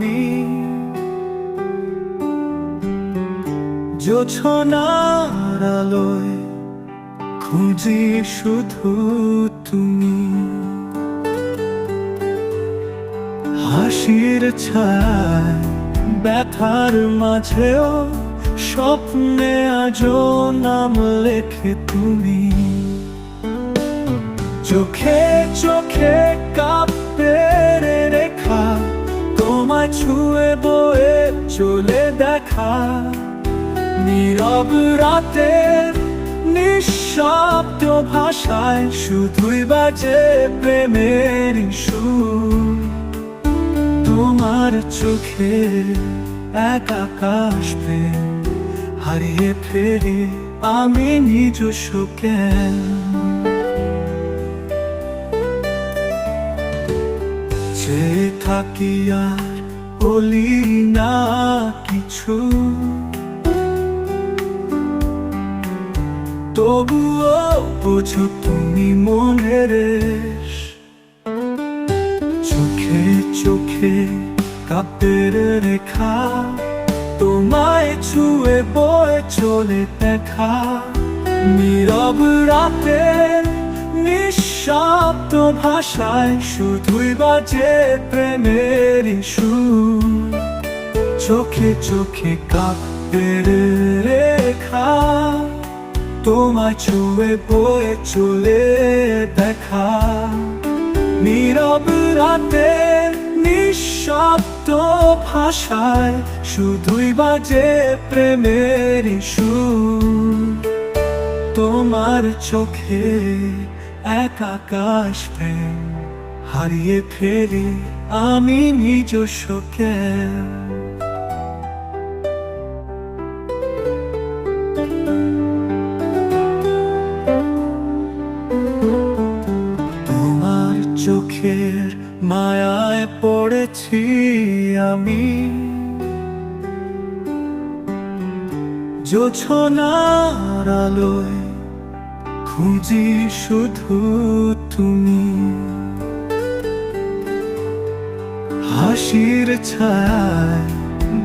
আমি, জোছনার আলোয় খুঁজি শুধু তুমি। হাসির ছায় ব্যথার মাঝেও স্বপ্নে আজও নাম লেখে তুমি। চোখে চোখে কাব্যের রেখা, তোমায় ছুঁয়ে বয়ে চলে দেখা। নীরব রাতের নিঃশব্দ ভাষায় শুধুই বাজে প্রেমের সুর। তোমার চোখে এক আকাশ প্রেম হারিয়ে ফেরি আমি নিজস্ব জ্ঞান। চেয়ে থাকি আর বলি না কিছু, তবুও বোঝো তুমি মনের রেশ। চোখে চোখে কাব্যের রেখা, তোমায় ছুঁয়ে বয়ে চলে দেখা। নীরব রাতের নিঃশব্দ ভাষায় শুধুই বাজে প্রেমের সুর। চোখে চোখে কাব্যের রেখা, তোমায় ছুঁয়ে বয়ে চলে দেখা। নীরব রাতের নিঃশব্দ ভাষায় শুধুই বাজে প্রেমের সুর। তোমার চোখে এক আকাশ প্রেম হারিয়ে ফেরি আমি নিজস্ব জ্ঞান। তোমার চোখের মায়ায় পড়েছি আমি, জোছনার আলোয় খুঁজি শুধু তুমি। হাসির ছায়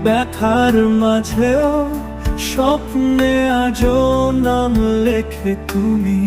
ব্যথার মাঝেও স্বপ্নে আজও নাম লেখে তুমি।